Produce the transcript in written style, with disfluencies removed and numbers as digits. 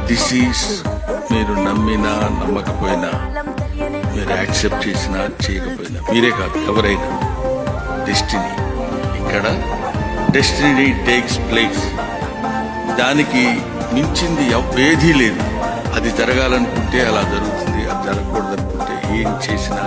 This is మీరు నమ్మినా నమ్మకపోయినా, మీరు యాక్సెప్ట్ చేసినా చేయకపోయినా, మీరే కాదు ఎవరైనా, డెస్టినీ. ఇక్కడ డెస్టినీ టేక్స్ ప్లేస్. దానికి మించింది ఏదీ లేదు. అది జరగాలనుకుంటే అలా జరుగుతుంది, అది జరగకూడదనుకుంటే ఏం చేసినా